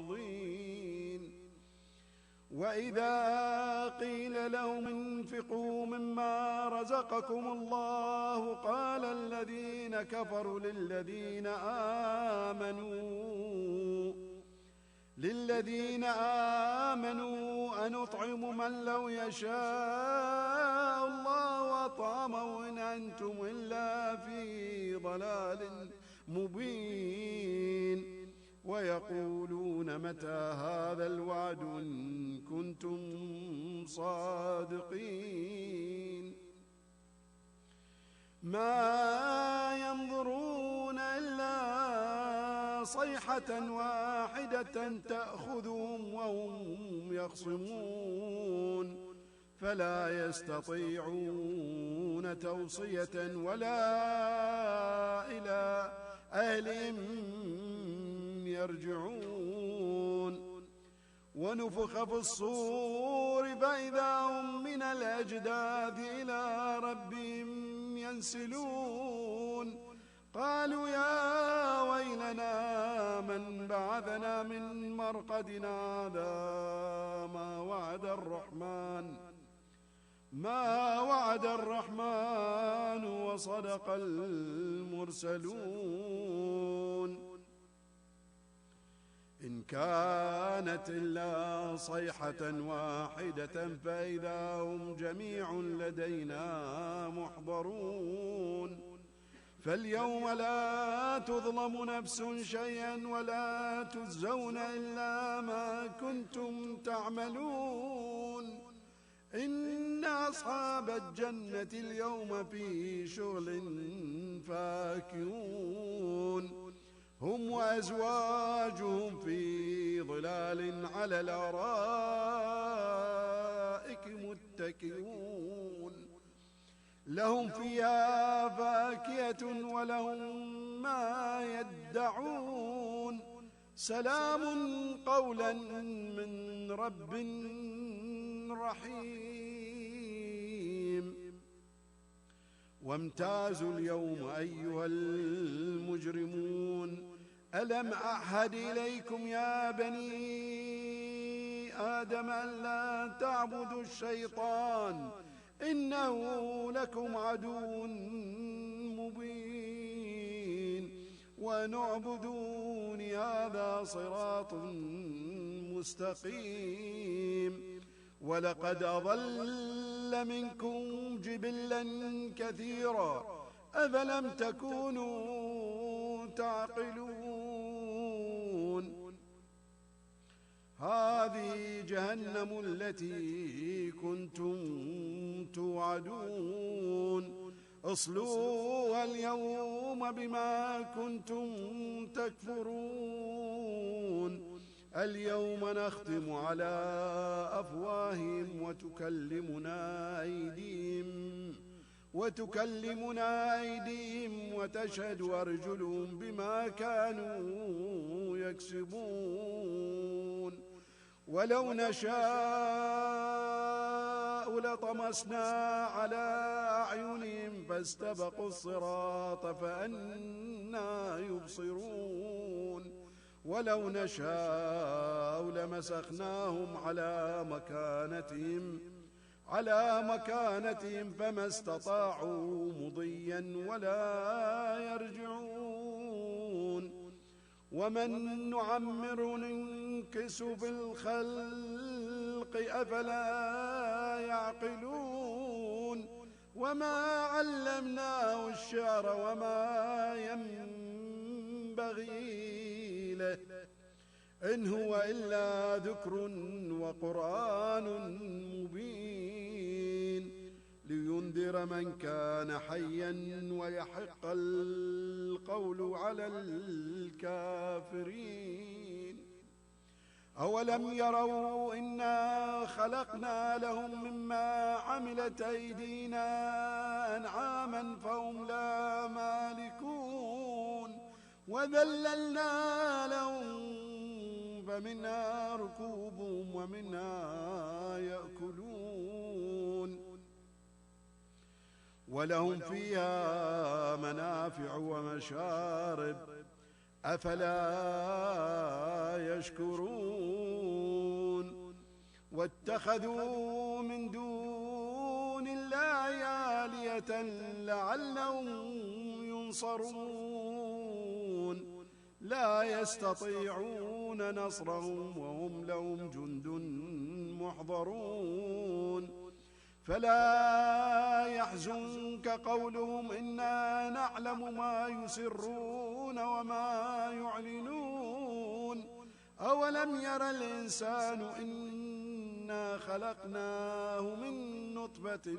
معرضين. وإذا قيل لهم انفقوا مما رزقكم الله قال الذين كفروا للذين آمنوا أنطعم من لو يشاء الله أطعمه إن أنتم إلا في ضلال مبين. ويقولون متى هذا الوعد إن كنتم صادقين. ما ينظرون إلا صيحة واحدة تأخذهم وهم يخصمون فلا يستطيعون توصية ولا إلى أهلهم يرجعون. ونفخ في الصور فإذا هم من الأجداث إلى ربهم ينسلون. قالوا يا ويلنا من بعثنا من مرقدنا هذا ما وعد الرحمن وصدق المرسلون. إن كانت إلا صيحة واحدة فإذا هم جميع لدينا محضرون. فاليوم لا تظلم نفس شيئا ولا تجزون إلا ما كنتم تعملون. إن أصحاب الجنة اليوم في شغل فاكهون. هم وأزواجهم في ظلال على الأرائك متكئون. لهم فيها فاكهة ولهم ما يدعون. سلام قولا من رب رحيم. وامتازوا اليوم أيها المجرمون ألم أعهد إليكم يا بني آدم ألا تعبدوا الشيطان إنه لكم عدو مبين. ونعبدوني هذا صراط مستقيم. ولقد أضل منكم جبلا كثيرا أفلم تكونوا تعقلون. هذه جهنم التي كنتم توعدون اصلوها اليوم بما كنتم تكفرون. اليوم نختم على أفواههم وتكلمنا أيديهم وتشهد أرجلهم بما كانوا يكسبون. ولو نشاء لطمسنا على أعينهم فاستبقوا الصراط فأنى يبصرون. ولو نشاء لمسخناهم على مكانتهم فما استطاعوا مضيا ولا يرجعون. ومن نعمر ننكس في الخلق أفلا يعقلون. وما علمناه الشعر وما ينبغي له إن هو إلا ذكر وقرآن مبين. لينذر من كان حيا ويحق القول على الكافرين. أولم يروا إنا خلقنا لهم مما عملت أيدينا أنعاما فهم لا مالكون. وذللنا لهم فمنها ركوبهم ومنها يأكلون. ولهم فيها منافع ومشارب أفلا يشكرون واتخذوا من دون الله آلهة لعلهم ينصرون لا يستطيعون نصرهم وهم لهم جند محضرون فلا يحزنك قولهم إنا نعلم ما يسرون وما يعلنون أولم ير الإنسان إنا خلقناه من نطفة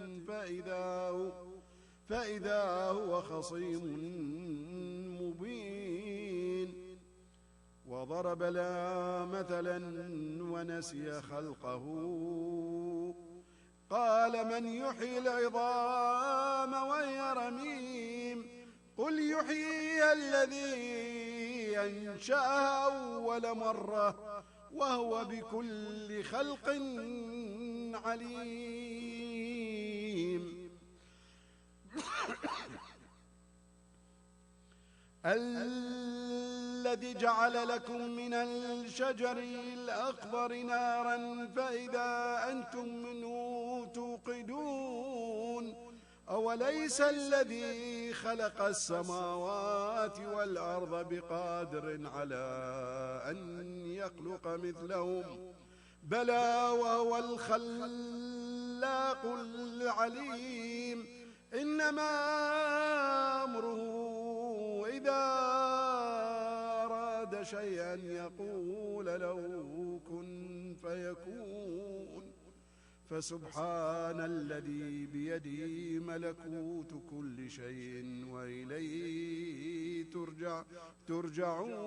فإذا هو خصيم مبين وضرب لنا مثلا ونسي خلقه قال من يحيي العظام وهي رميم قل يحييها الذي أنشأها أول مرة وهو بكل خلق عليم الذي جعل لكم من الشجر الأخضر نارا فإذا أنتم منه توقدون أوليس الذي خلق السماوات والأرض بقادر على أن يخلق مثلهم بلى وهو الخلاق العليم إنما أمره إذا أراد شيئا يقول له كن فيكون فسبحان الذي بيده ملكوت كل شيء وإليه ترجعون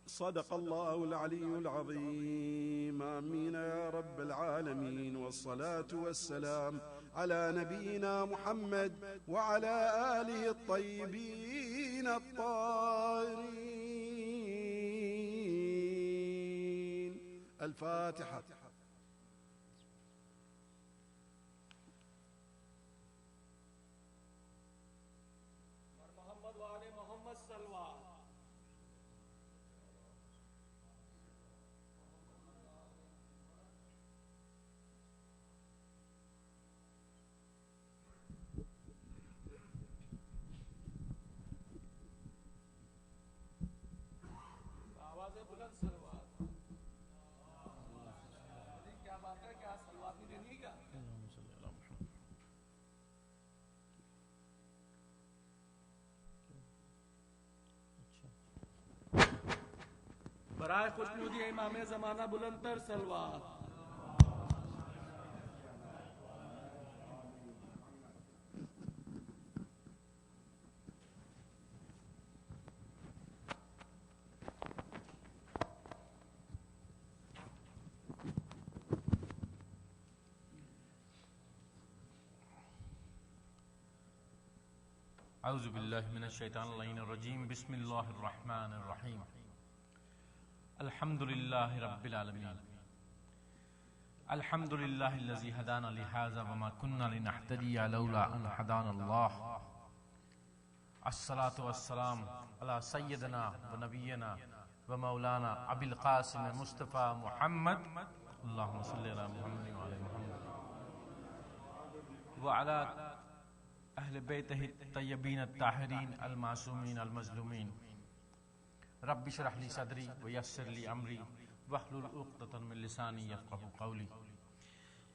صدق الله العلي العظيم آمين يا رب العالمين والصلاة والسلام على نبينا محمد وعلى آله الطيبين الطاهرين الفاتحة. محمد وعلى محمد صلوات. आवाज़ बुलंद सलवात। क्या बात है, क्या सलवात नहीं देनी क्या? बराए खुशनुदी इमाम ज़माना बुलंदतर सलवात। أعوذ بالله من الشيطان اللعين الرجيم بسم الله الرحمن الرحيم الحمد لله رب العالمين الحمد لله الذي هدانا لهذا وما كنا لنهتدي لولا أن هدانا الله الصلاة والسلام على سيدنا ونبينا ومولانا أبي القاسم مصطفى محمد اللهم صل على محمد وعلى محمد وعلى أهل بيته الطيبين الطاهرين المعصومين المظلومين رب اشرح لي صدري ويسر لي أمري واحلل عقدة من لساني يفقهوا قولي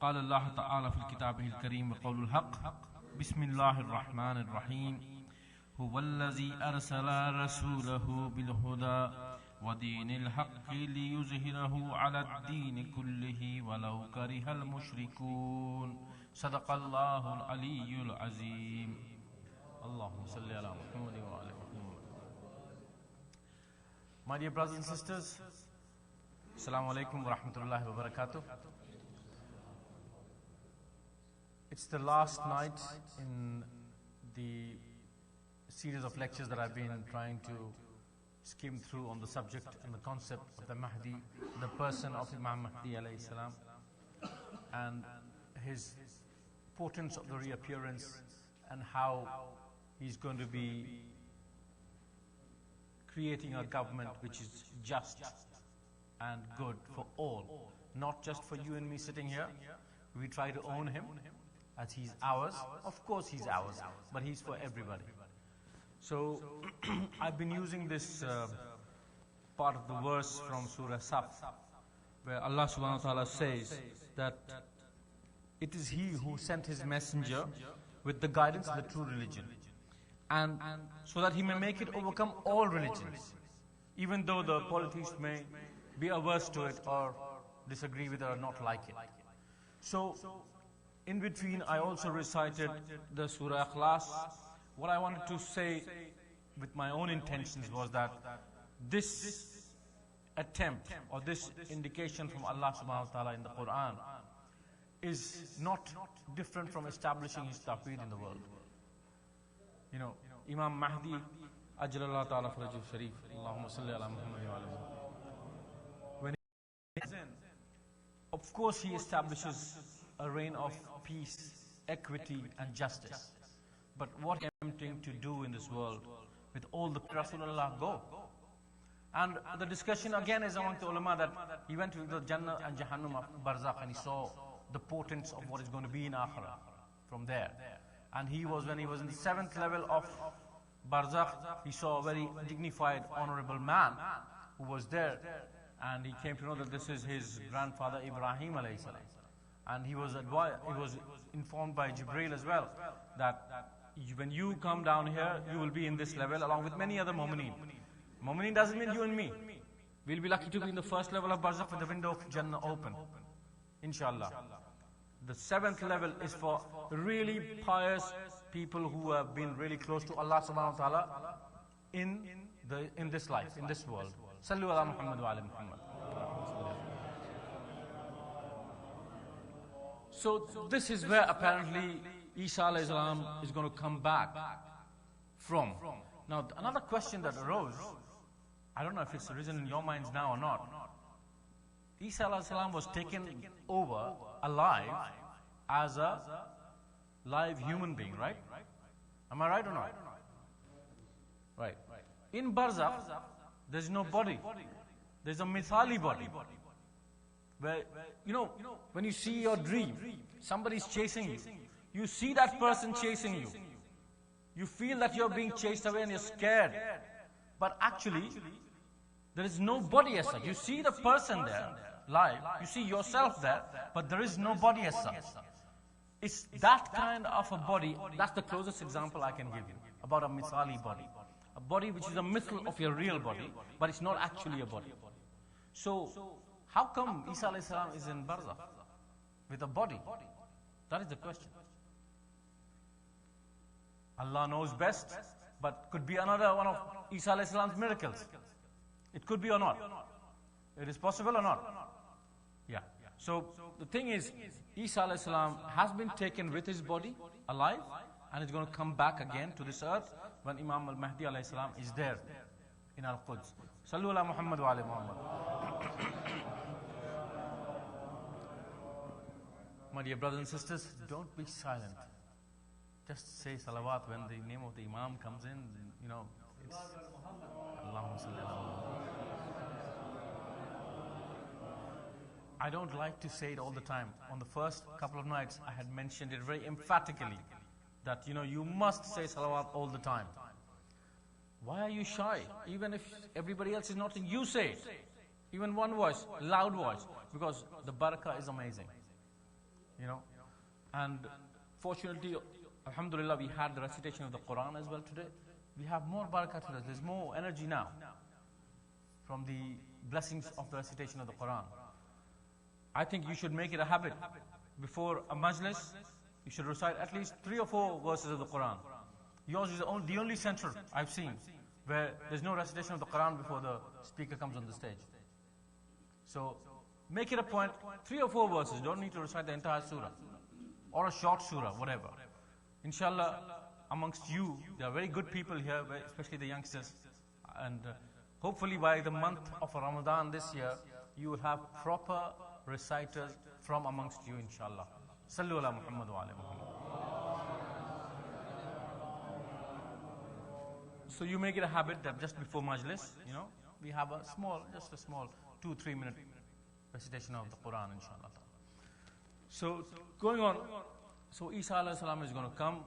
قال الله تعالى في كتابه الكريم وقول الحق بسم الله الرحمن الرحيم هو الذي أرسل رسوله بالهدى ودين الحق ليظهره على الدين كله ولو كره المشركون صدق الله العلي العظيم اللهم صل على محمد وعلى محمد. My dear brothers and sisters, Assalamu alaikum wa rahmatullahi wa barakatuh. It's the last night in the series of lectures that I've been trying to skim through on the subject and the concept of the Mahdi, the person of Imam Mahdi alayhi salam, and his portents of the reappearance and how he's going to be creating a government which is just and good for all, not just for you and me sitting here. We try to own him as he's ours. Of course he's ours, but he's for everybody. So I've been using this part of the verse from Surah Saf, where Allah subhanahu wa ta'ala says that it is He who sent His messenger with the guidance of the true religion, and so that He may make it overcome all religions, even though the polytheists may be averse to it or disagree with it or not like it. So in between I also recited the Surah Ikhlas. What I wanted to say with my own intentions was that this attempt or this indication from Allah subhanahu wa ta'ala in the Quran is not different from establishing His Tawheed in the world. You know, Imam Mahdi Ajlallah ta'ala Farajul Sharif, Allahumma salli ala Muhammad wa ala Muhammad. When he is in, of course he establishes a reign of peace, equity and justice. But what he is attempting to do in this world with all the Rasulullah go? And the discussion again is among the ulama that he went to the Jannah and Jahannam of Barzakh and he saw the portents of what is going to be in Akhirah from there. And when he was in the 7th level of Barzakh, he saw a very dignified, honorable man who was there, and he came to know that this is his grandfather Ibrahim alayhi salam. And he was informed by Jibreel as well that when you come down here, you will be in this level along with many other mu'mineen. Mu'mineen doesn't mean you and me. We'll be lucky to be in the 1st level of Barzakh with the window of Jannah open, inshallah. The 7th level is for really pious people who have been really close to Allah subhanahu wa ta'ala in this life, in this world. Sallu ala Muhammad wa ala Muhammad. So this is where apparently Isa alayhi salam is going to come back from. Now another question that arose, I don't know if it's arisen in your minds now or not. Isa alayhi salam was taken over alive as a live human being, right? Am I right or not? Right. In Barzakh, there's no body. There's a mithali body. Where, you know, when you see your dream, somebody's chasing you. You see that person chasing you. You feel that you're being chased away and you're scared. But actually, there is no body as such. You see the person there, live. You see yourself there, but there is no body as such. It's that kind of a body, that's the closest example I can give you, about a mithali body. A body which is a mithal of your real body, but it's not actually a body. So, how come Isa alayhi salam is in Barzakh with a body? That is the question. Allah knows best, but could be another one of Isa alayhi salam's miracles. It could be or not. It is possible or not? Yeah. So the thing is, Isa alayhi salam has been taken with his body alive and is going to come back again to this earth when Imam al-Mahdi alayhi salam is there in Al-Quds. Sallu ala Muhammad wa ala Muhammad. My dear brothers and sisters, don't be silent. Just say salawat when the name of the Imam comes in, you know, it's Allahumma salli ala Muhammad. I don't like to say it all the time. On the first couple of nights, I had mentioned it very emphatically that, you know, you must say salawat all the time. Why are you shy? Even if everybody else is not saying, you say it. Even one voice, loud voice, because the barakah is amazing. You know, and fortunately, alhamdulillah, we had the recitation of the Quran as well today. We have more barakah today. There's more energy now from the blessings of the recitation of the Quran. I think you should make it a habit. Before a majlis, you should recite at least 3 or 4 verses of the Quran. Yours is the only center I've seen where there's no recitation of the Quran before the speaker comes on the stage. So make it a point, 3 or 4 verses. Don't need to recite the entire surah or a short surah, whatever. Inshallah, amongst you, there are very good people here, especially the youngsters. And hopefully by the month of Ramadan this year, you will have proper reciters from amongst you, inshallah. Sallu ala Muhammad wa ala Muhammad. So you make it a habit that just before Majlis, we have just a small 2-3 minute recitation of the Quran, inshallah. So going on, so Isa alayhi salam is going to come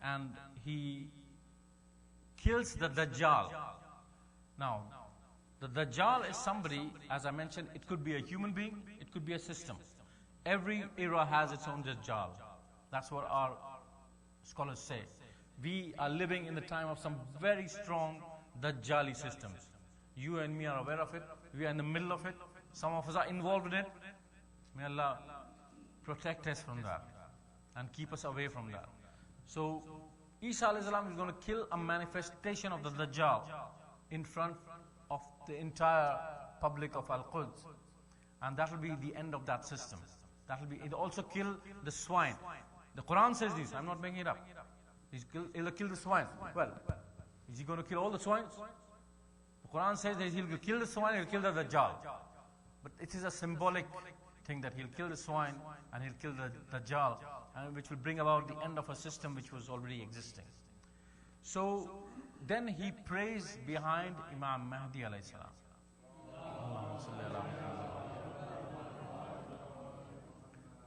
and he kills the Dajjal. Now, the Dajjal is somebody, as I mentioned, it could be a human being, it could be a system. Every era has its own Dajjal. That's what our scholars say. We are living in the time of some very strong Dajjali systems. You and me are aware of it. We are in the middle of it. Some of us are involved in it. May Allah protect us from that and keep us away from that. So, Isa alayhi salam is going to kill a manifestation of the Dajjal in front of the entire public of Al-Quds. And that will be the end of that system. It also kill the swine. The Quran says this, I'm not making it up. He'll kill the swine. Well, is he going to kill all the swines? The Quran says that he'll kill the swine, he'll kill the Dajjal. But it is a symbolic thing that he'll kill the swine and he'll kill the Dajjal, and which will bring about the end of a system which was already existing. So then he prays behind Imam Mahdi alayhi salam.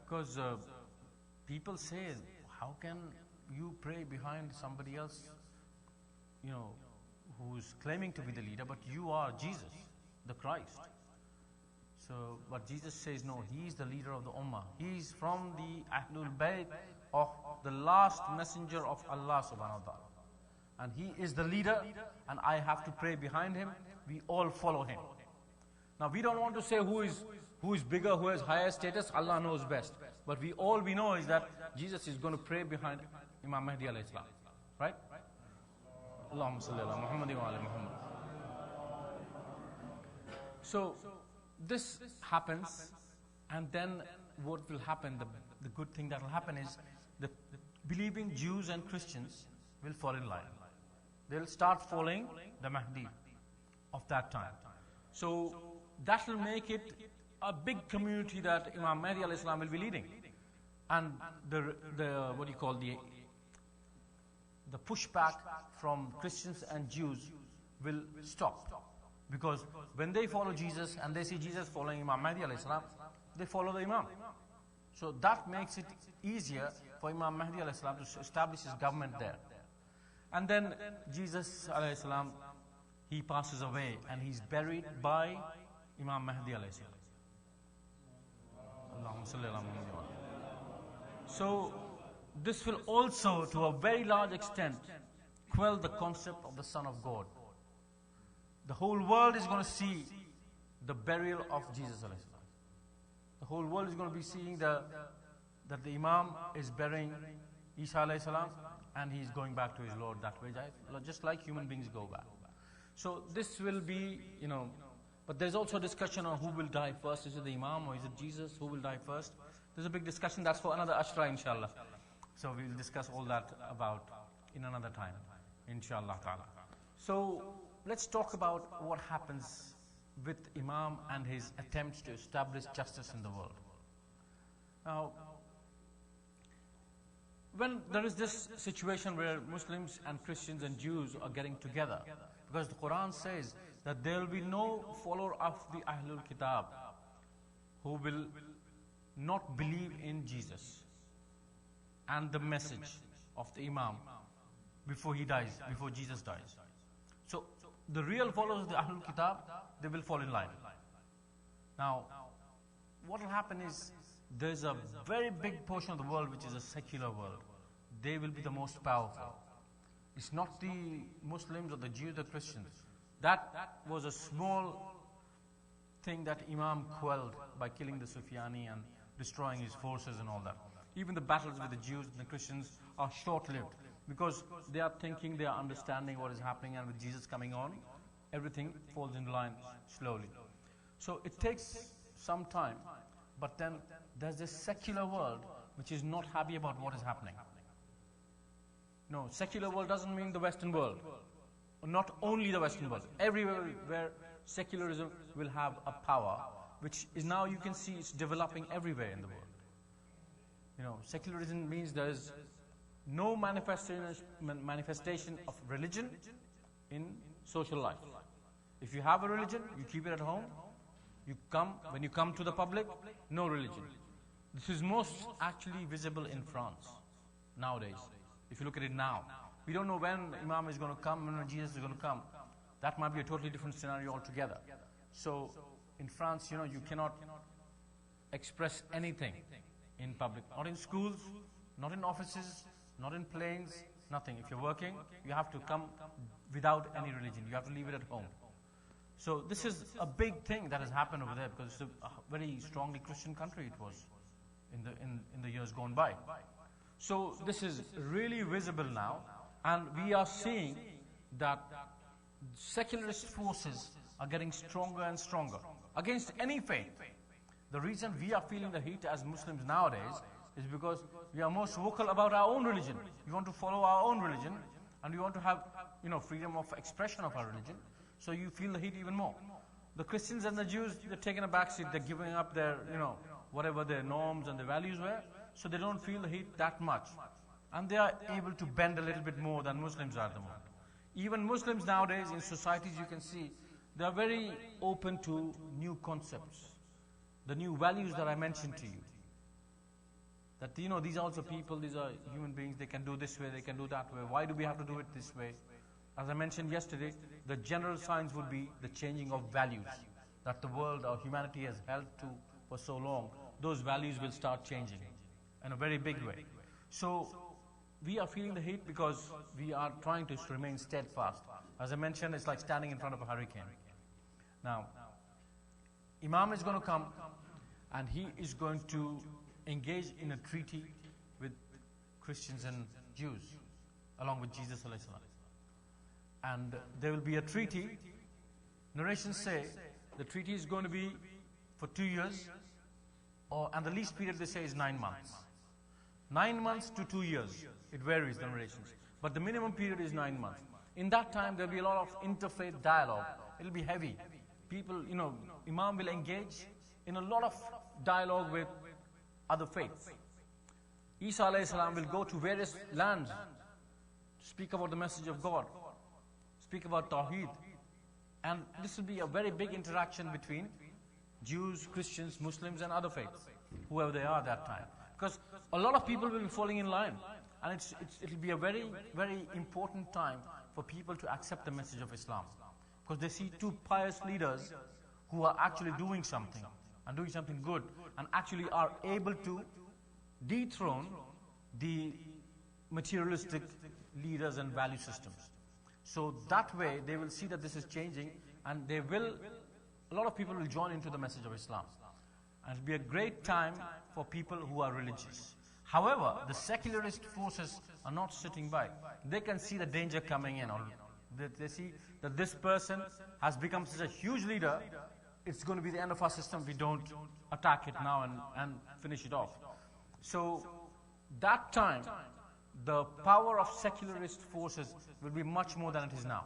Because people say, how can you pray behind somebody else, who's claiming to be the leader, but you are Jesus, the Christ. So, but Jesus says, no, he is the leader of the Ummah. He is from the Ahlul Bayt of the last messenger of Allah subhanahu wa ta'ala. And he is the leader, and I have to pray behind him. We all follow him. Now, we don't want to say who is bigger, who has higher status. Allah knows best. But we know is that Jesus is going to pray behind Imam Mahdi alayhi salam. Right? Allahumma salli ala Muhammadin wa ala Muhammad. So, this happens, and then what will happen, the good thing that will happen is the believing Jews and Christians will fall in line. They'll start following the Mahdi of that time. So that will make it a big community that Imam Mahdi alayhi salam will be leading. And the pushback from Christians and Jews will stop. Because when they follow Jesus and they see Jesus following Imam Mahdi alayhi salam, they follow the Imam. So that makes it easier for Imam Mahdi alayhi salam to establish his government there. And then Jesus alayhi salam, he passes away and he's buried by Imam Mahdi alayhi salam. Allahumma salli ala Muhammad. So this will also, to a very large extent, quell the concept of the Son of God. The whole world is going to see the burial of Jesus alayhi salam. The whole world is going to be seeing that the Imam is burying Isa alayhi salam and he is going back to his Lord that way, just like human beings go back. So this will be, but there's also a discussion on who will die first. Is it the Imam or is it Jesus? Who will die first? There's a big discussion. That's for another Ashra, inshallah. So we'll discuss all that about in another time, inshallah ta'ala. So let's talk about what happens with Imam and his attempts to establish justice in the world. Now, when there is this situation where Muslims and Christians and Jews are getting together, because the Quran says that there will be no follower of the Ahlul Kitab who will not believe in Jesus and the message of the Imam before he dies, before Jesus dies. So the real followers of the Ahlul Kitab, they will fall in line. Now, what will happen is, there's a very big portion of the world which is a secular world. They will be the most powerful. It's not the Muslims or the Jews or the Christians. That was a small thing that Imam quelled by killing the Sufyani and destroying his forces and all that. Even the battles with the Jews and the Christians are short-lived, because they are thinking, they are understanding what is happening, and with Jesus coming on, everything falls in line slowly. So it takes some time, but then there's this secular world which is not happy about what is happening. No, secular world doesn't mean the Western world. Not only the Western world. Everywhere where secularism will have a power, which is now you can see it's developing everywhere in the world. Secularism means there is no manifestation of religion in social life. If you have a religion, you keep it at home. When you come to the public, no religion. This is most actually visible in France nowadays. If you look at it now, we don't know when Imam is going to come, when Jesus is going to come. That might be a totally different scenario altogether. So in France, you cannot express anything in public. Not in schools, not in offices, not in planes, nothing. If you're working, you have to come without any religion. You have to leave it at home. So this is a big thing that has happened over there, because it's a very strongly Christian country it was in the years gone by. So this is really visible now, and we are seeing that secularist forces are getting stronger and stronger against any faith. The reason we are feeling the heat as Muslims nowadays is because we are most vocal about our own religion. We want to follow our own religion, and we want to have, freedom of expression of our religion. So you feel the heat even more. The Christians and the Jews, they're taking a backseat. They're giving up their, whatever their norms and their values were. So they don't feel the heat that much. And they are able to bend a little bit more than Muslims are at the moment. Even Muslims nowadays in societies, you can see, they are very open to new concepts. The new values that I mentioned to you. That, these are also people, these are human beings, they can do this way, they can do that way. Why do we have to do it this way? As I mentioned yesterday, the general signs would be the changing of values that the world or humanity has held to for so long. Those values will start changing in a very big way. So we are feeling the heat because we are trying to remain steadfast. As I mentioned, it's like standing in front of a hurricane. Now, Imam is going to come and he is going to engage in a treaty with Christians and Jews along with Jesus ﷺ. And there will be a treaty. Narrations say the treaty is going to be for 2 years, and the least period they say is 9 months. 9 months to 2 years. It varies, the narrations. But the minimum period is 9 months. In that time, there will be a lot of interfaith dialogue. It will be heavy. People, Imam will engage in a lot of dialogue with other faiths. Isa alayhi salam will go to various lands to speak about the message of God, speak about Tawheed. And this will be a very big interaction between Jews, Christians, Muslims and other faiths, whoever they are at that time. Because a lot of people will be falling in line. And it'll be a very, very important time for people to accept the message of Islam. Because they see two pious leaders who are actually doing something, and doing something good, and actually are able to dethrone the materialistic leaders and value systems. So that way they will see that this is changing, and a lot of people will join into the message of Islam. And it'll be a great time for people who are religious. However, the secularist forces are not sitting by. They can see the danger coming in, or they see that this person has become such a huge leader, it's going to be the end of our system if we don't attack it now and finish it off. So that time, the power of secularist forces will be much more than it is now.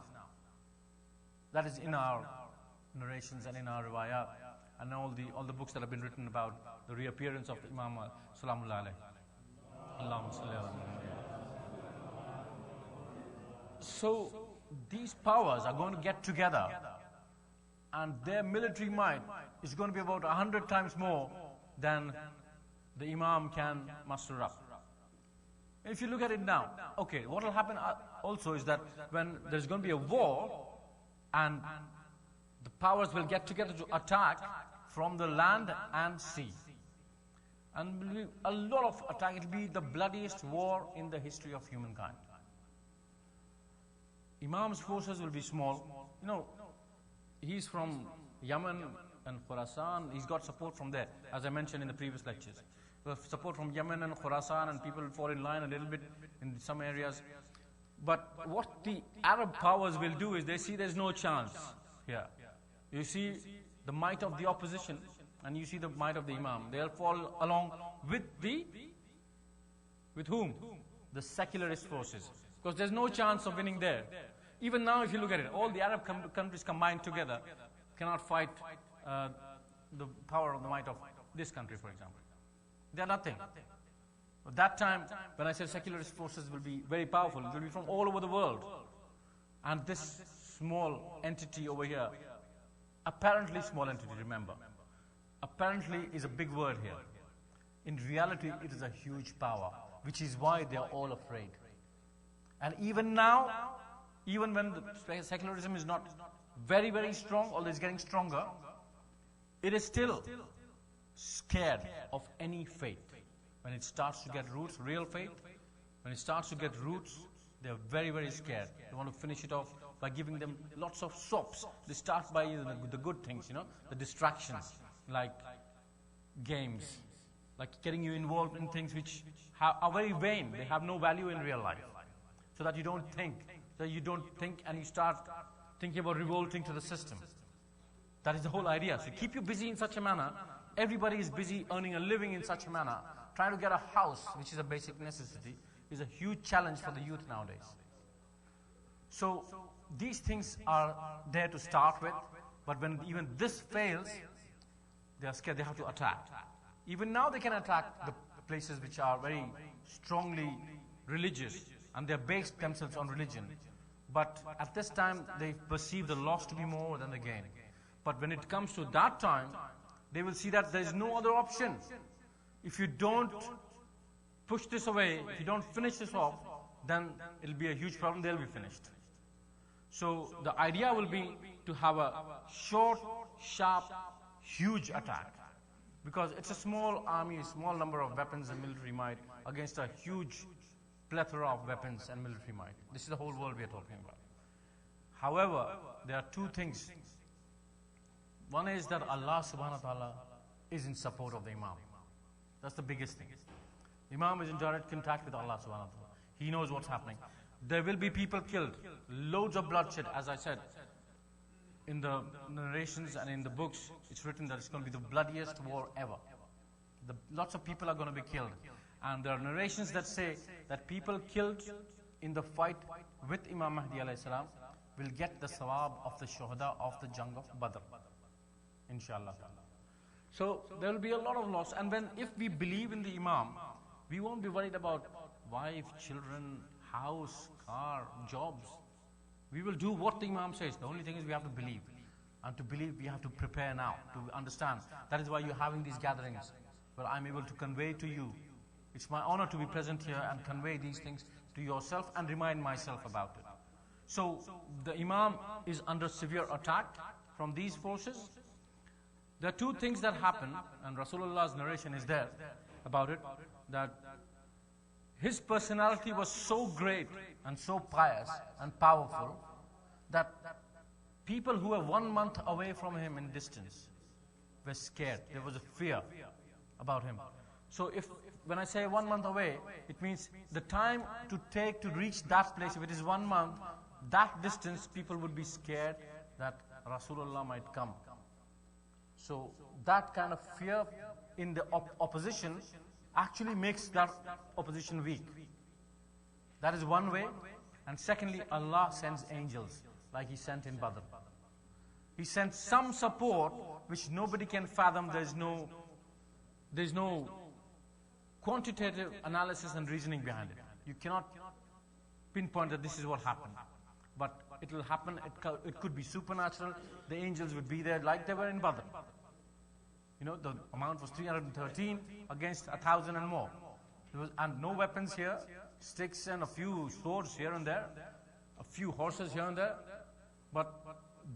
That is in our narrations and in our riwayat and all the books that have been written about the reappearance of the Imam Salamullah alayhi. Allahumma salli ala Muhammad. So these powers are going to get together, and their military might is going to be about 100 times more than the Imam can muster up. If you look at it now, okay, what will happen also is that when there's going to be a war, and the powers will get together to attack from the land and sea. And will be a lot of attack. It will be the bloodiest war in the history of humankind. Imam's forces will be small. He's from Yemen and Khurasan. He's got support from there, as I mentioned in the previous lectures. Support from Yemen and Khurasan, and people fall in line a little bit in some areas. But what the Arab powers will do is they see there's no chance here. You see the might of the opposition, and you see the might of the Imam. They'll fall along with whom? The secularist forces. Because there's no chance of winning there. Even now, if you look at it, all the Arab countries combined together cannot fight the power of the might of this country, for example. They're nothing. At that time, when I say secularist forces will be very powerful, it will be from all over the world. And this small entity over here, apparently small entity, remember, apparently is a big word here. In reality, it is a huge power, which is why they are all afraid. And even now, even when the secularism is not very, very strong, although it's getting stronger, it is still scared of any faith. When it starts to get roots, real faith, when it starts to get roots, they are very, very scared. They want to finish it off by giving them lots of sops. They start by the good things, the distractions, like games, like getting you involved in things which are very vain. They have no value in real life. So that you don't think, and you start thinking about revolting to the system. That is the whole idea. So keep you busy in such a manner. Everybody is busy earning a living in such a manner. Trying to get a house, which is a basic necessity, is a huge challenge for the youth nowadays. So these things are there to start with, but when even this fails, they are scared, they have to attack. Even now they can attack the places which are very strongly religious, and they base themselves on religion. But at this time, they perceive the loss to be more than the gain. But when it comes to that time, they will see that there is no other option. If you don't push this away, if you don't finish this off, then it'll be a huge problem, they'll be finished. So the idea will be to have a short, sharp, huge attack. Because it's a small army, a small number of weapons and military might against a huge plethora of weapons and military might. This is the whole world we are talking about. However, there are two things. One is that Allah subhanahu wa ta'ala is in support of the Imam. That's the biggest thing. Imam is in direct contact with Allah subhanahu wa ta'ala. He knows what's happening. There will be people killed, loads of bloodshed, as I said. In the narrations and in the books, it's written that it's going to be the bloodiest war ever. Lots of people are going to be killed. And there are narrations that say that people killed in the fight with Imam Mahdi alayhi salam will get the sawab of the shuhada of the Jang of Badr. Inshallah. So there will be a lot of loss. And if we believe in the Imam, we won't be worried about wife, children, house, car, jobs. We will do what the Imam says. The only thing is we have to believe. And to believe, we have to prepare now, to understand. That is why you're having these gatherings, where I'm able to convey to you. It's my honor to be present here and convey these things to yourself and remind myself about it. So the Imam is under severe attack from these forces. There are two things that happen, and Rasulullah's narration is there about it, that his personality was so great and so pious and powerful that people who were 1 month away from him in distance were scared. There was a fear about him. So when I say 1 month away, it means the time to take to reach that place, if it is 1 month, that distance, people would be scared that Rasulullah might come. So that kind of fear in the opposition actually makes that opposition weak. That is one way. And secondly, Allah sends angels, like He sent in Badr. He sent some support which nobody can fathom. There's no quantitative analysis and reasoning behind it. You cannot pinpoint that this is what happened. But it will happen, it could be supernatural. The angels would be there like they were in Badr. The amount was 313 against 1,000 and more. And no weapons here, sticks and a few swords here and there, a few horses here and there. But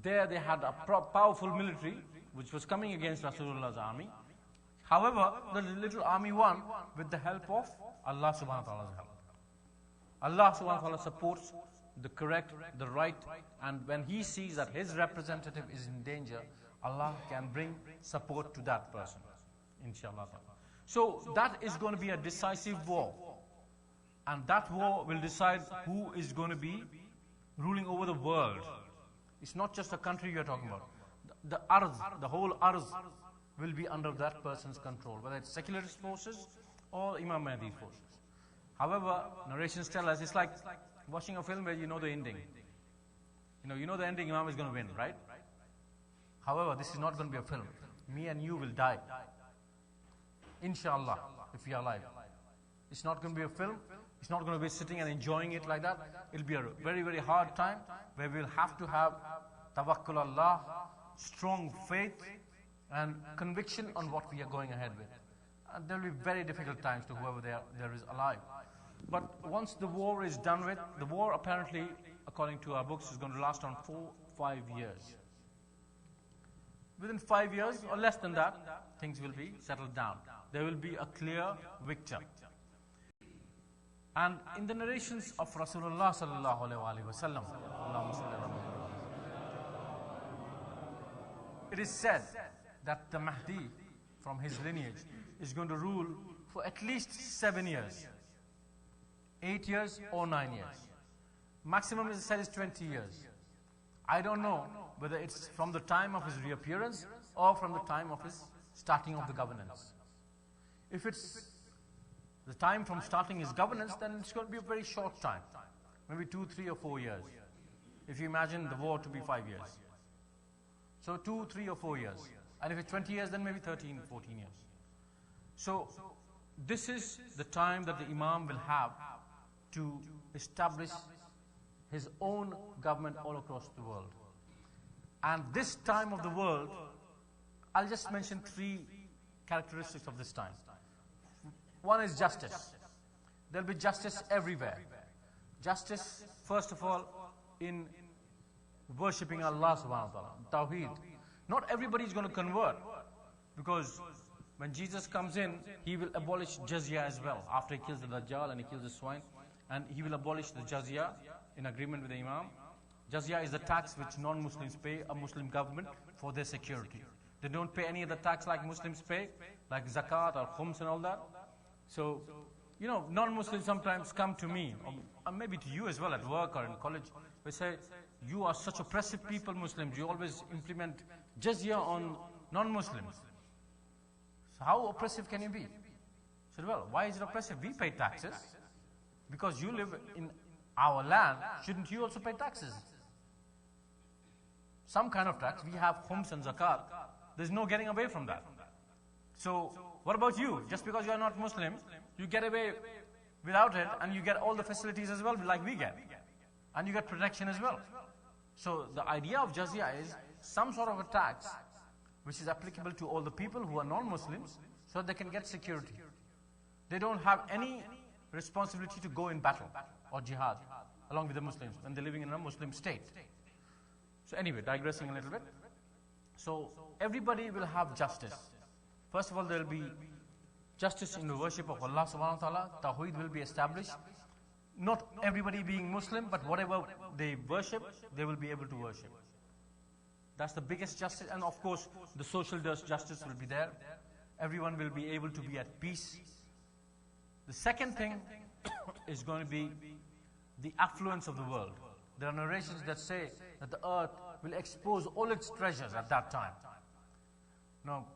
there they had a powerful military which was coming against Rasulullah's army. However, the little army won with the help of Allah subhanahu wa ta'ala's help. Allah subhanahu wa ta'ala supports the correct, the right, and when He sees that His representative is in danger, Allah can bring support to that person, inshallah. So that is going to be a decisive war. And that war will decide who is going to be ruling over the world. It's not just a country you're talking about. The arz, the whole arz will be under that person's control, whether it's secularist forces or Imam Mahdi forces. However, narrations tell us it's like watching a film where you know the ending. You know the ending, Imam is going to win, right? However, this is not going to be a film. Me and you will die. Inshallah, if we are alive. It's not going to be a film. It's not going to be sitting and enjoying it like that. It'll be a very, very hard time where we'll have to have tawakkul Allah, strong faith and conviction on what we are going ahead with. And there will be very difficult times to whoever there is alive. But once the war is done with, the war apparently, according to our books, is going to last on 4-5 years. Within 5 years or less than that, things will be settled down. There will be a clear victor. And in the narrations of Rasulullah sallallahu alaihi wasallam, it is said that the Mahdi from his lineage is going to rule for at least 7 years, 8 years or 9 years. Maximum is said is 20 years. I don't know whether it's from the time of his reappearance or from the time of his starting of the governance. If it's the time from starting his governance, then it's going to be a very short time, maybe 2, 3 or 4 years. If you imagine the war to be 5 years. So 2, 3 or 4 years. And if it's 20 years, then maybe 13, 14 years. So this is the time that the Imam will have to establish his own government all across the world. And this time of the world, I'll just mention 3 characteristics of this time. One is justice. There'll be justice everywhere. Justice, first of all, in worshipping Allah subhanahu wa ta'ala, Tawheed. Not everybody is going to convert, because when Jesus comes in, he will abolish jizya as well. After he kills the Dajjal and he kills the swine, and he will abolish the jizya in agreement with the Imam. Jizya is the tax which non-Muslims pay a Muslim government for their security. They don't pay any other tax like Muslims pay, like zakat or khums and all that. So, you know, non-Muslims sometimes come to me, or maybe to you as well at work or in college. They say, you are such oppressive people, Muslims. You always implement jizya on non-Muslims. So how oppressive can you be? I said, well, why is it oppressive? We pay taxes. Because you live in our land, shouldn't you also pay taxes? Some kind of tax. We have khums and zakat. There's no getting away from that. So, what about you? Just because you are not Muslim, you get away without it, and you get all the facilities as well, like we get. And you get protection as well. So, the idea of jizya is some sort of a tax which is applicable to all the people who are non-Muslims, so that they can get security. They don't have any responsibility to go in battle or jihad along with the Muslims when they're living in a Muslim state. So anyway, digressing a little bit. So everybody will have justice. First of all, there will be justice in the worship of Allah subhanahu wa ta'ala. Tawheed will be established. Not everybody being Muslim, but whatever they worship, they will be able to worship. That's the biggest justice. And of course, the social justice will be there. Everyone will be able to be at peace. The second thing is going to be the affluence of the world. There are narrations that say that the earth will expose all its treasures at that time. Now,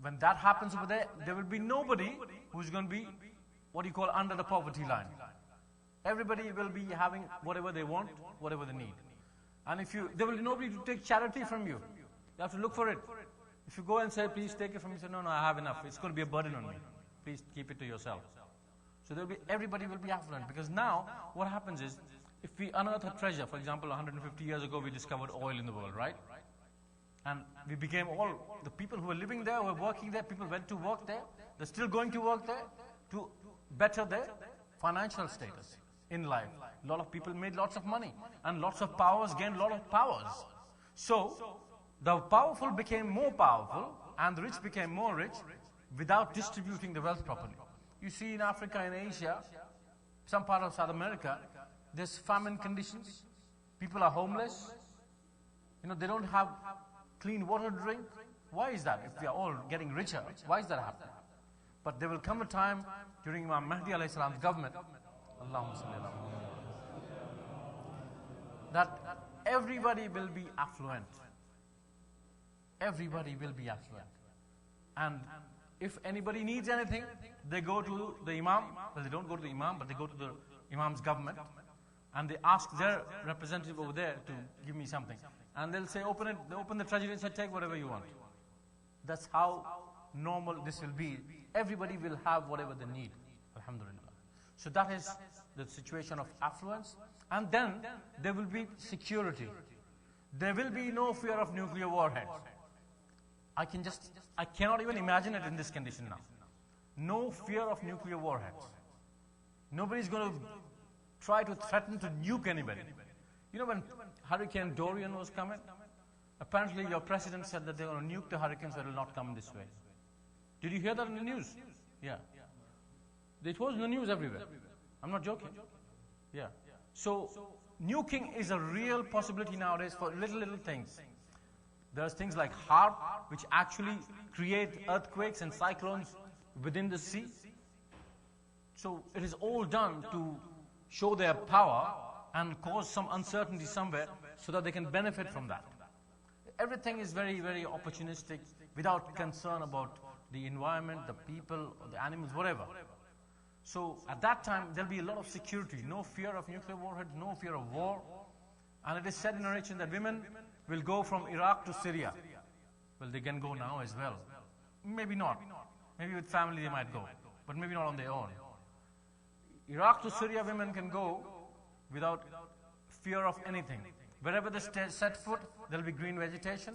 when that happens over there, there will be nobody who's going to be what you call under the poverty line. Everybody will be having whatever they want, whatever they need. And there will be nobody to take charity from you. You have to look for it. If you go and say, please take it from me, say, no, I have enough. It's going to be a burden on me. Please keep it to yourself. So everybody will be affluent, because now what happens is, if we unearth a treasure, for example, 150 years ago we discovered oil in the world, right? And we became the people who were living there, who were working there, people went to work there, they're still going to work there to better their financial status in life. A lot of people made lots of money, and lots of powers gained a lot of powers. So the powerful became more powerful, and the rich became more rich without distributing the wealth properly. You see in Africa and Asia, some part of South America, there's famine conditions. People are homeless. They don't have clean water to drink. Why is that? If we are all getting richer, why is that happening? But there will come a time during Imam Mahdi alayhi salam's government, Allahumma salli ala Muhammad, that everybody will be affluent. Everybody will be affluent. And if anybody needs anything, they go to the Imam. Well, they don't go to the Imam, but they go to the Imam's government, and they ask their representative over there to give me something. And they'll say, open it. They open the treasury and say, take whatever you want. That's how normal this will be. Everybody will have whatever they need. Alhamdulillah. So that is the situation of affluence. And then there will be security. There will be no fear of nuclear warheads. I cannot even imagine it in this condition now. No fear of nuclear warheads. Nobody's going to try to threaten to nuke anybody. You know, when Hurricane Dorian was coming, apparently your president said that they're going to nuke the hurricane so it will not come this way. Did you hear that in the news? Yeah. It was in the news everywhere. I'm not joking. Yeah. So, nuking is a real possibility nowadays for little things. There's things like HAARP, which actually create earthquakes and cyclones within the sea. So, it is all done to show their power and cause some uncertainty somewhere so that they can benefit from that. Everything is very, very opportunistic without concern about the environment, the people, or the animals, whatever. So at that time, there'll be a lot of security, no fear of nuclear warheads, no fear of war. And it is said in narration that women will go from Iraq to Syria. Well, they can go now as well. Maybe not. Maybe with family they might go, but maybe not on their own. Iraq to Syria, women can go without fear of anything. Wherever they set foot, there'll be green vegetation.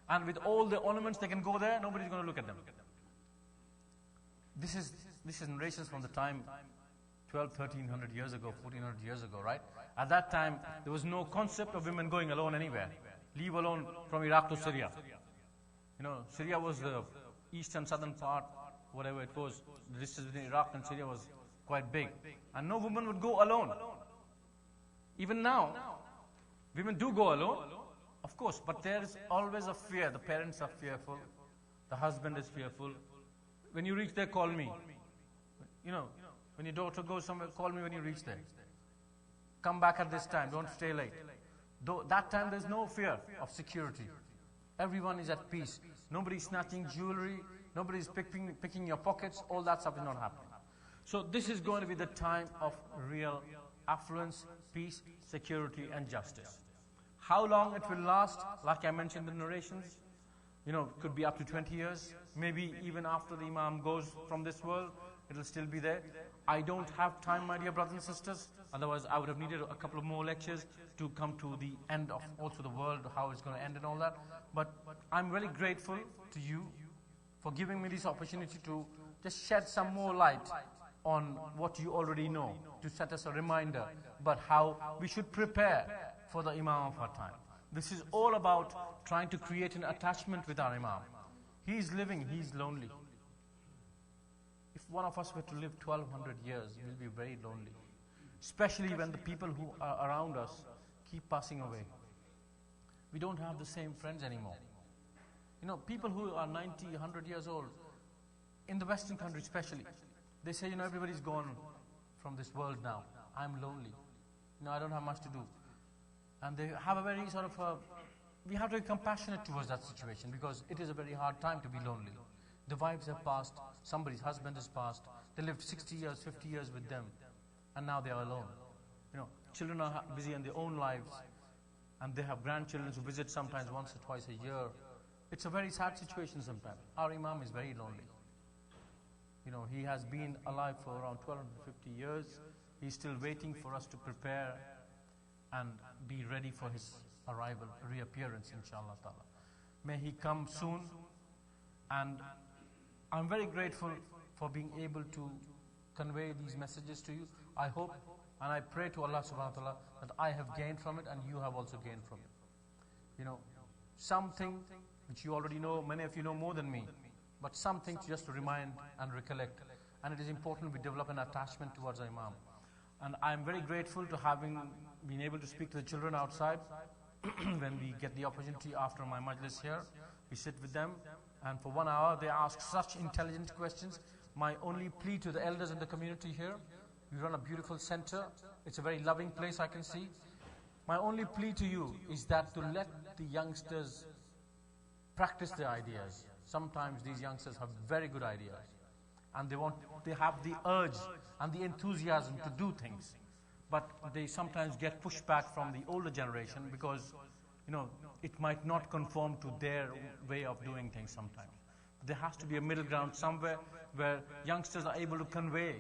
And with all the ornaments, they can go there, nobody's going to look at them. This is narrations from the time 1300 years ago, 1400 years ago, right? At that time, there was no concept of women going alone anywhere, leave alone from Iraq to Syria. You know, Syria was the east and southern part, whatever it was. The distance between Iraq and Syria was quite big. And no woman would go alone. Even now, women do go alone, of course, but there is always a fear. The parents are fearful. The husband is fearful. When you reach there, call me. You know, when your daughter goes somewhere, call me when you reach there. Come back at this time, don't stay late. Though that time there's no fear of security. Everyone is at peace. Nobody's snatching jewelry, nobody's picking your pockets, all that stuff is not happening. So this is going to be the time of real affluence, peace, security and justice. How long it will last, like I mentioned in the narrations, you know, could be up to 20 years, maybe even after the Imam goes from this world, it'll still be there. I don't have time, my dear brothers and sisters, otherwise I would have needed a couple of more lectures to come to the end of also the world, how it's going to end and all that. But I'm really grateful to you for giving me this opportunity to just shed some more light on what you already know, to set us a reminder about how we should prepare for the Imam of our time. This is all about trying to create an attachment with our Imam. He is living, he is lonely. If one of us were to live 1200 years, we'll be very lonely. Especially when the people who are around us keep passing away. We don't have the same friends anymore. You know, people who are 90, 100 years old, in the Western countries especially, they say, you know, everybody's gone from this world now. I'm lonely. You know, I don't have much to do. And they have a very sort of, we have to be compassionate towards that situation because it is a very hard time to be lonely. The wives have passed, somebody's husband has passed, they lived 60 years, 50 years with them, and now they are alone. You know, children are busy in their own lives, and they have grandchildren who visit sometimes once or twice a year. It's a very sad situation sometimes. Our Imam is very lonely. You know, he has been alive for around 1250 years. He's still waiting for us to prepare and be ready for his arrival, reappearance, inshallah ta'ala. May he come soon. And I'm very grateful for being able to convey these messages to you. I hope and I pray to Allah subhanahu wa ta'ala that I have gained from it and you have also gained from it. You know, something which you already know, many of you know more than me, but something just to remind and recollect. And it is important we develop an attachment towards our Imam. And I'm very grateful to having been able to speak to the children outside when we get the opportunity after my Majalis here. We sit with them and for 1 hour they ask such intelligent questions. My only plea to the elders in the community here, we run a beautiful center. It's a very loving place, I can see. My only plea to you is that to let the youngsters practice their ideas. Sometimes these youngsters have very good ideas and they have the urge and the enthusiasm to do things, but they sometimes get pushed back from the older generation because, you know, it might not conform to their way of doing things sometimes. There has to be a middle ground somewhere where youngsters are able to convey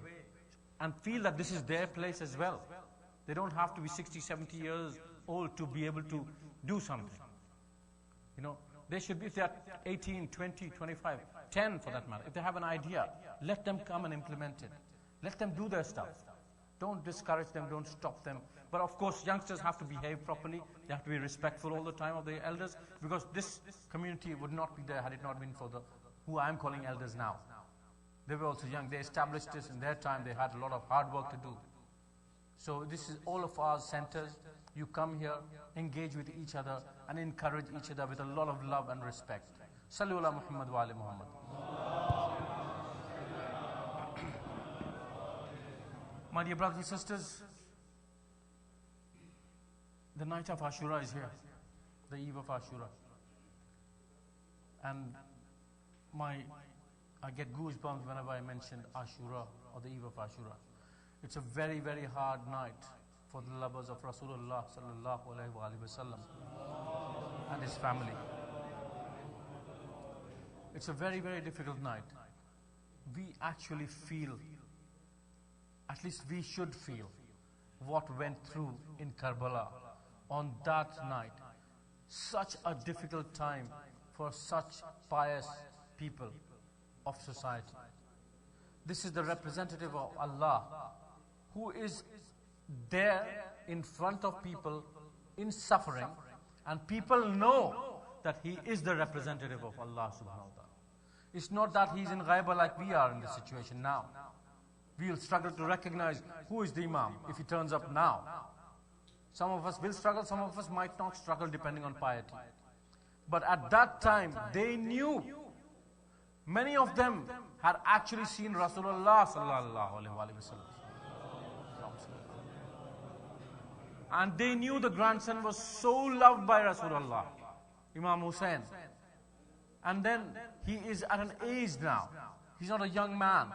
and feel that this is their place as well. They don't have to be 60, 70 years old to be able to do something. You know, they should be, if they are 18, 20, 25, 10 for that matter, if they have an idea, let them come and implement it. Let them do their stuff. Don't discourage them, don't stop them. But of course, youngsters have to behave properly. They have to be respectful all the time of their elders, because this community would not be there had it not been for the who I am calling elders now. They were also young. They established this in their time. They had a lot of hard work to do. So this is all of our centers. You come here, engage with each other, and encourage each other with a lot of love and respect. Sallu ala Muhammad wa ali Muhammad. My dear brothers and sisters, the night of Ashura is here, the eve of Ashura. And I get goosebumps whenever I mention Ashura or the eve of Ashura. It's a very, very hard night for the lovers of Rasulullah sallallahu alaihi wasallam and his family. It's a very, very difficult night. We actually feel, at least we should feel, what went through in Karbala on that night. Such a difficult time for such pious people of society. This is the representative of Allah, who is there in front of people in suffering, and people know that he is the representative of Allah subhanahu wa ta'ala. It's not that he's in ghaiba like we are in this situation now. We will struggle to recognize who is the Imam if he turns up now. Some of us will struggle, some of us might not struggle depending on piety. But at that time, they knew. Many of them had actually seen Rasulullah sallallahu alaihi wasallam. And they knew the grandson was so loved by Rasulullah, Imam Hussein. And then he is at an age now. He's not a young man.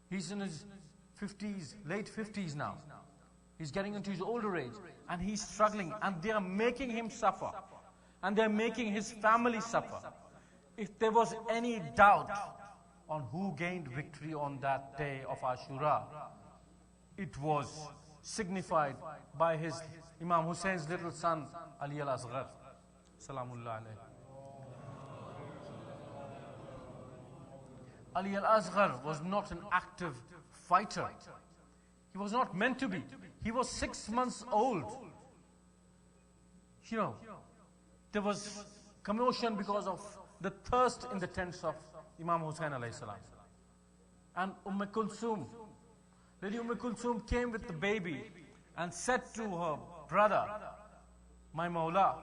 He's in his 50s, late 50s now. He's getting into his older age. And he's struggling. And they are making him suffer. And they're making his family suffer. If there was any doubt on who gained victory on that day of Ashura, it was signified by his Imam Hussein's little son, Ali al-Asghar. Salamullah alayhi. Ali al-Asghar was not an active fighter. He was not meant to be. He was 6 months old. You know, there was commotion because of the thirst in the tents of Imam Hussein alayhi salam. And Kulthum, Lady Kulthum came with the baby and said to her brother, my Mawla,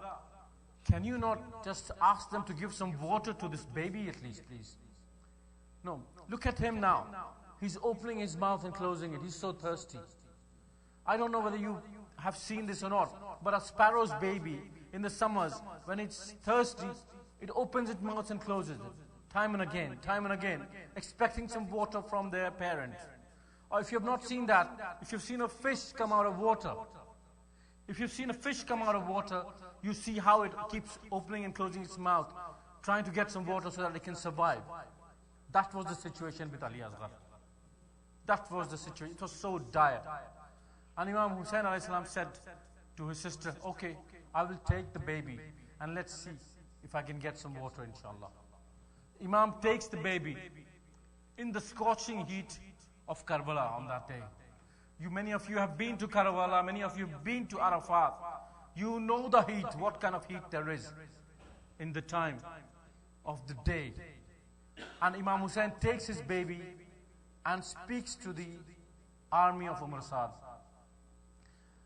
can you not just ask them to give some water to this baby at least, please? No, look at him now. He's opening his mouth and closing it. He's so thirsty. I don't know whether you have seen this or not, but a sparrow's baby in the summers, when it's thirsty, it opens its mouth and closes it. Time and again, expecting some water from their parent. Or if you have not seen that, if you've seen a fish come out of water, you see how it keeps opening and closing its mouth, trying to get some water so that it can survive. That was the situation with Ali Asghar. That was the situation. It was so dire. And Imam Hussein alayhi salam said to his sister, okay, I will take the baby and let's see if I can get some water, inshallah. Imam takes the baby in the scorching heat of Karbala on that day. Many of you have been to Karbala, many of you have been to Arafat. You know the heat, what kind of heat there is in the time of the day. And Imam Hussein takes his baby and speaks to the army of Umar Saad.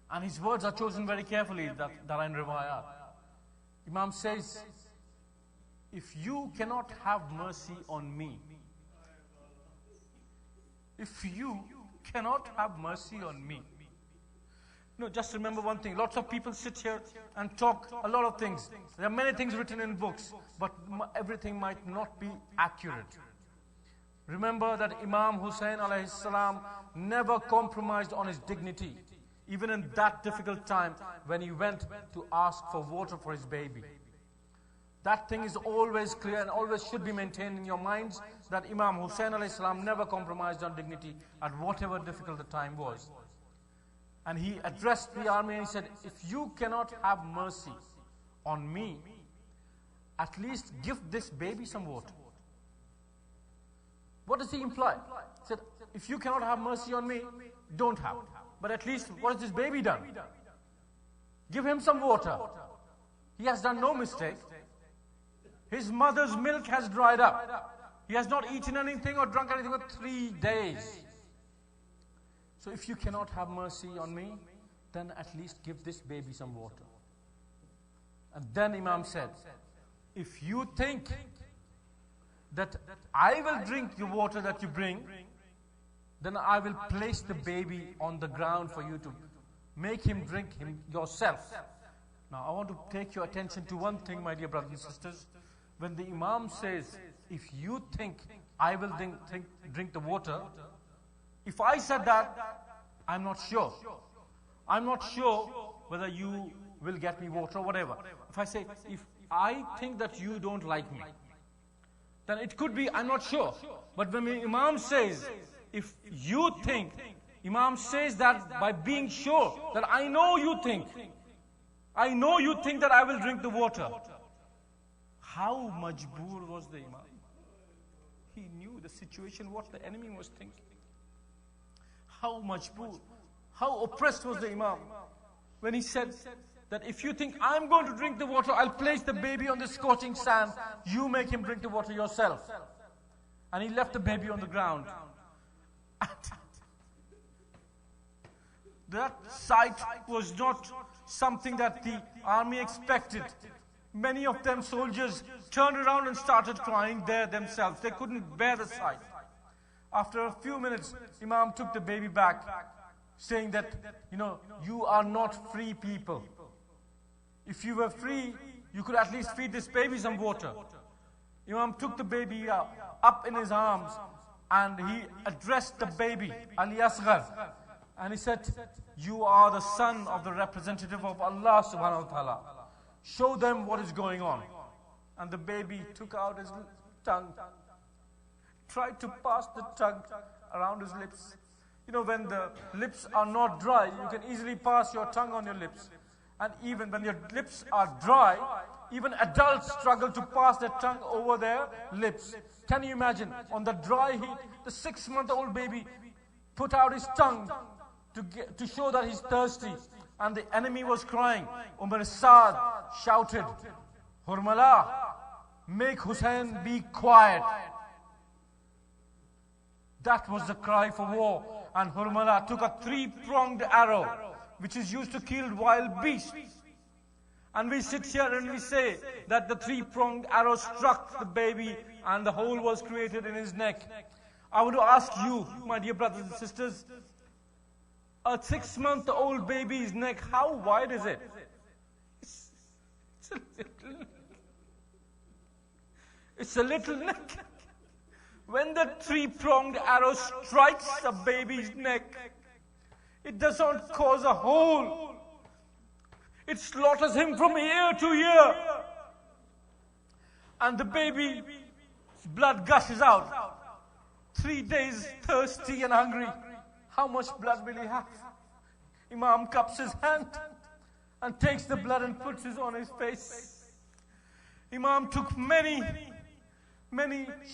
And his words are chosen very carefully that are in Riwayat. Imam says, if you cannot have mercy on me, no, just remember one thing. Lots of people sit here and talk a lot of things. There are many things written in books, but everything might not be accurate. Remember that Imam Hussein alayhi salam never compromised on his dignity, even in that difficult time when he went to ask for water for his baby. That thing is always clear and always should be maintained in your minds, that Imam Hussain alayhi salam never compromised on dignity at whatever difficult the time was. And he addressed the army and he said, if you cannot have mercy on me, at least give this baby some water. What does he imply? He said, if you cannot have mercy on me, don't have. But at least, what has this baby done? Give him some water. He has done no mistake. His mother's milk has dried up. He has not eaten anything or drunk anything for 3 days. So if you cannot have mercy on me, then at least give this baby some water. And then Imam said, if you think that I will drink the water that you bring, then I will place the baby on the ground for you to make him drink him yourself. Now I want to take your attention to one thing, my dear brothers and sisters. When the Imam says, if you think I will drink the water, if I said that, I'm not sure. I'm not sure whether you will get me water or whatever. If I say, if I think that you don't like me, then it could be, I'm not sure. But when the Imam says, if you think, Imam says that by being sure that I know you think that I will drink the water. How majboor was the Imam? He knew the situation, what the enemy was thinking. How majboor, how oppressed was the Imam when he said that if you think I'm going to drink the water, I'll place the baby on the scorching sand, you make him drink the water yourself. And he left the baby on the ground. That sight was not something that the army expected. Many of them soldiers turned around and started crying there themselves. They couldn't bear the sight. After a few minutes, Imam took the baby back, saying that, you are not free people. If you were free, you could at least feed this baby some water. Imam took the baby up in his arms and he addressed the baby, Ali Asghar. And he said, you are the son of the representative of Allah subhanahu wa ta'ala. Show them what is going on. And the baby took out his tongue, tried to pass the tongue around his lips. When the lips are not dry, you can easily pass your tongue on your lips. And even when your lips are dry, even adults struggle to pass their tongue over their lips. Can you imagine? On the dry heat, the 6-month-old baby put out his tongue to show that he's thirsty. And the enemy was crying. Umar Saad shouted, Hurmala, make Hussein be quiet. That was the cry for war. And Hurmala took a 3-pronged arrow, which is used to kill wild beasts. And we sit here and we say that the 3-pronged arrow struck the baby and the hole was created in his neck. I want to ask you, my dear brothers and sisters, a 6-month-old baby's neck, how wide is it? It's a little neck. When the 3-pronged arrow strikes a baby's neck, it does not cause a hole. It slaughters him from ear to ear. And the baby's blood gushes out. 3 days thirsty and hungry. How much blood will he have? Imam cups his hand and takes the blood and puts it on his face. Imam took many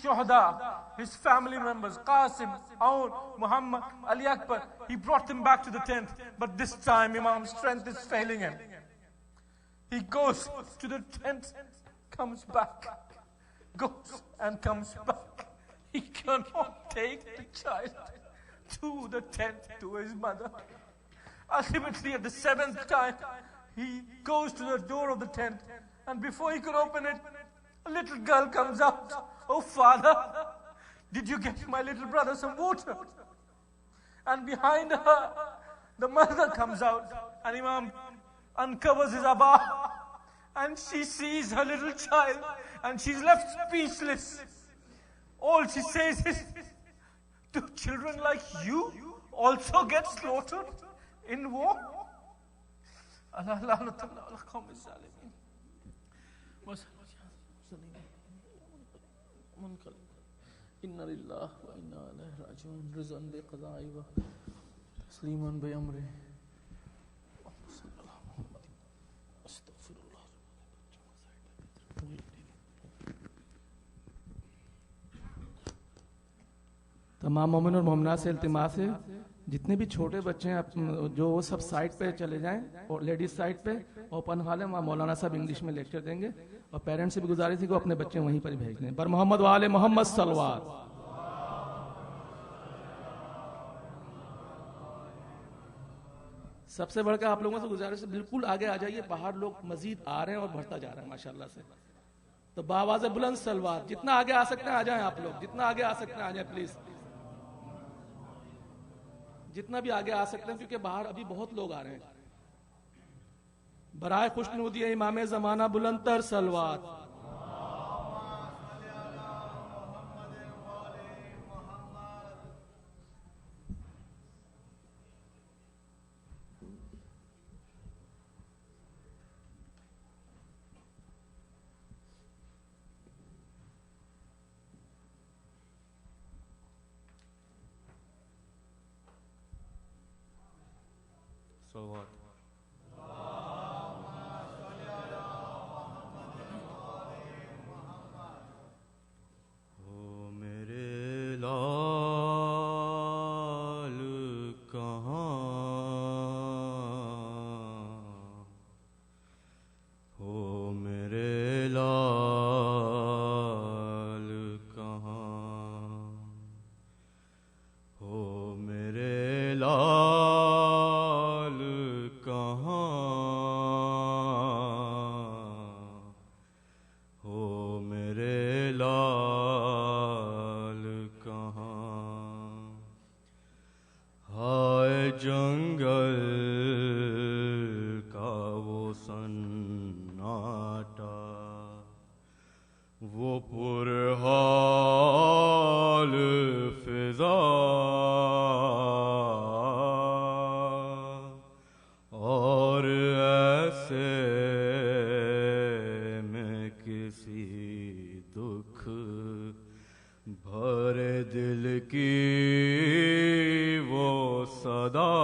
shuhada, his family members, Qasim, Aun, Muhammad, Ali Akbar. He brought them back to the tent. But this time Imam's strength is failing him. He goes to the tent, comes back, goes and comes back. He cannot take the child to the tent to his mother. Ultimately, at the 7th time, he goes to the door of the tent, and before he could open it, a little girl comes out. Oh, father, did you get my little brother some water? And behind her, the mother comes out, and Imam uncovers his abba, and she sees her little child, and she's left speechless. All she says is, do children like you also get slaughtered in war? انا للہ و انا الیہ راجعون رضا بقضاء و تسلیما بامر استغفر اللہ. تمام مومن اور مومنات سے التماس ہے جتنے بھی چھوٹے بچے ہیں جو وہ سب سائٹ پہ چلے جائیں اور لیڈیز سائٹ پہ اوپن ہال ہے وہاں مولانا صاحب انگلش میں لیکچر دیں گے اور پیرنٹس سے بھی گزارش ہے کہ وہ اپنے بچے وہیں پر بھیج دیں. بر محمد وآل محمد صلوات. سب سے بڑھ کر آپ لوگوں سے گزارش ہے بالکل آگے آ جائیے, باہر لوگ مزید آ رہے ہیں اور بڑھتا جا رہا ہے ماشاءاللہ سے. تو باواز بلند صلوات, جتنا آگے آ سکتے ہیں آ جائیں آپ لوگ, جتنا آگے آ سکتے ہیں آ جائیں پلیز, جتنا بھی آگے آ سکتے ہیں کیونکہ باہر ابھی بہت لوگ آ رہے ہیں. برائے خوشنودی امام زمانہ بلند تر صلوات. صلوات. او میرے لال کہاں, او میرے لال کہاں, او میرے لال کہاں, او میرے لال کہاں. ہائے جنگل کا وہ سناٹا, وہ پرحال فضا, اور ایسے میں کسی دکھ بھرے دل کی وہ صدا,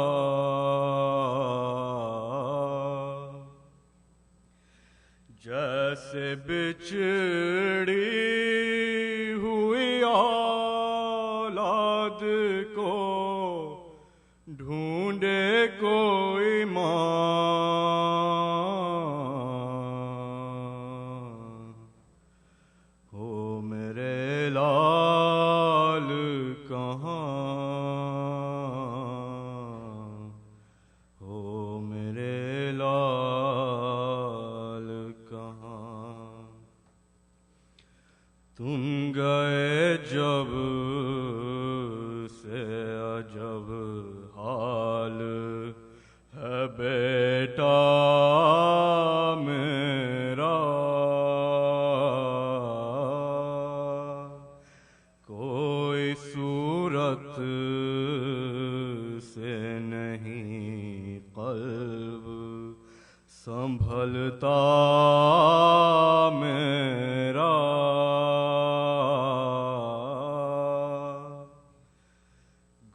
جیسے بچھڑی ہوئی اولاد کو ڈھونڈے کوئی ماں, ہو میرے لال کہاں, ہو میرے لال کہاں. تم گئے جب سے عجب حال ہے بیٹا میرا, کوئی صورت سے نہیں قلب سنبھلتا میرا,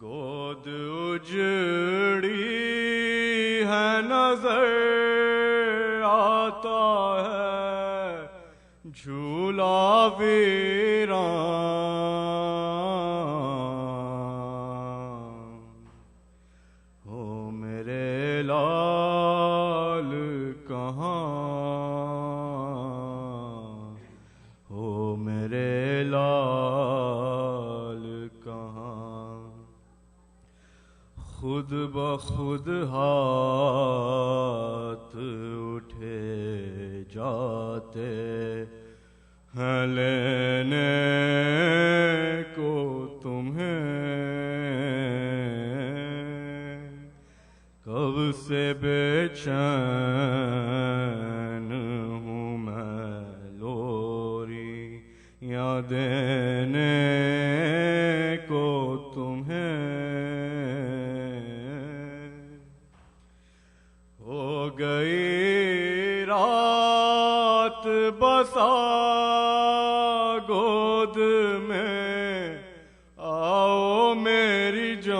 گود اجڑی ہے نظر آتا ہے جھولا ویران, ہو میرے لال کہاں, ہو میرے لال کہاں. خود بخود ہاتھ اٹھے جاتے ہیں لینے کو تمہیں, کب سے بے چین ہوں میں لوری یا دینے کو تمہیں, ہو گئی رات بسا گو گود میں آؤ میری جان،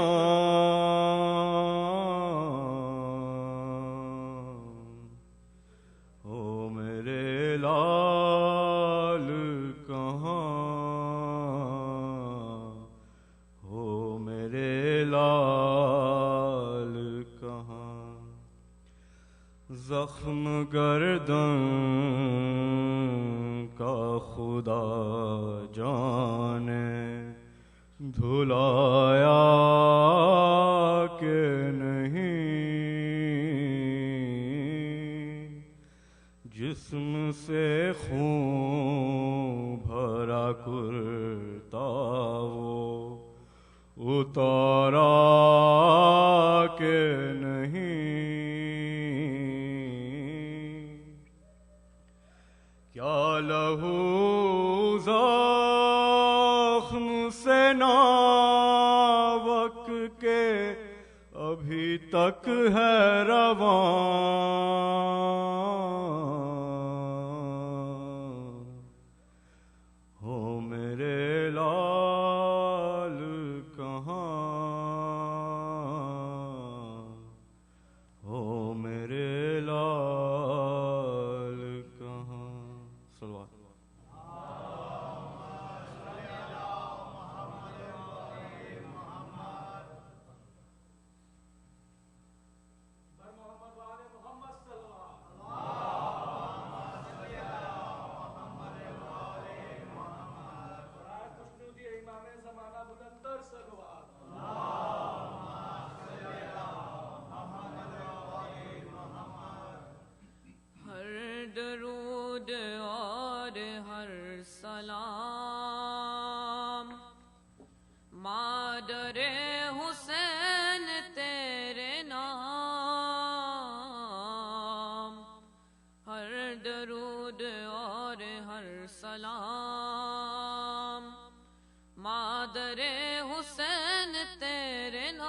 او میرے لال کہاں، او میرے لال کہاں، زخم گردن کا خدا جانے دھلایا کہ نہیں، جسم سے خون بھرا کرتا وہ اتارا کہ نہیں، کیا لہو زخم سے ناوک کے ابھی تک ہے رواں، ہو میرے لال کہاں، ہو میرے لال کہاں. صلوات. ہر درود اور ہر سلام مادر حسین تیرے نام، ہر درود اور ہر سلام مادر حسین تیرے نام،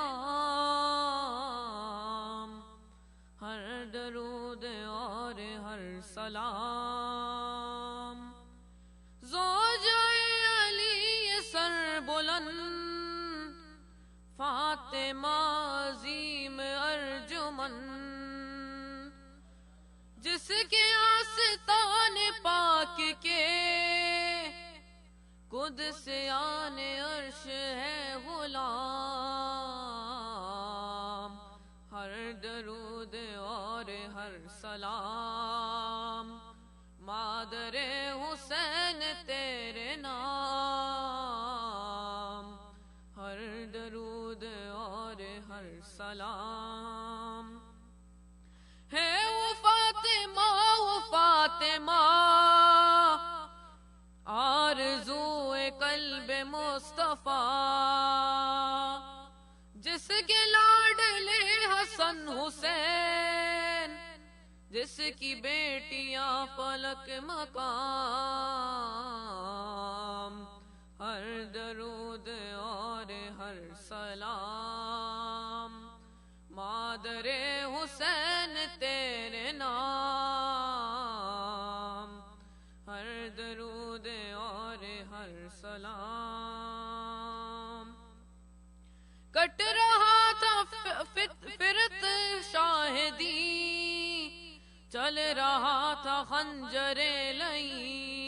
ہر درود اور ہر سلام زوجۂ علی سر بلند فاطمہ عظیم ارجمن، جس کے آستان پاک کے قدس آن عرش ہے غلام، ہر درود اور ہر سلام مادر حسین تیرے نام، ہر درود اور ہر سلام. ہے وہ فاطمہ آرزوئے قلب مصطفیٰ، جس کے لاڈلے حسن حسین، جس کی بیٹیاں فلک مقام، ہر درود اور ہر سلام مادر حسین تیرے نام، ہر درود اور ہر سلام. کٹ رہا تھا فرت شاہدی، چل رہا تھا خنجر لئی، جس کے لوٹ لے حسن حسین، جس کی بیٹیاں فلک مقام، ہر درود اور ہر سلام مادر حسین تیرے نام، ہر درود اور ہر سلام. کٹ رہا تھا فرت شاہدی، چل رہا تھا خنجر لئی، جس کی بیٹیاں فلک مقام، ہر درود اور ہر سلام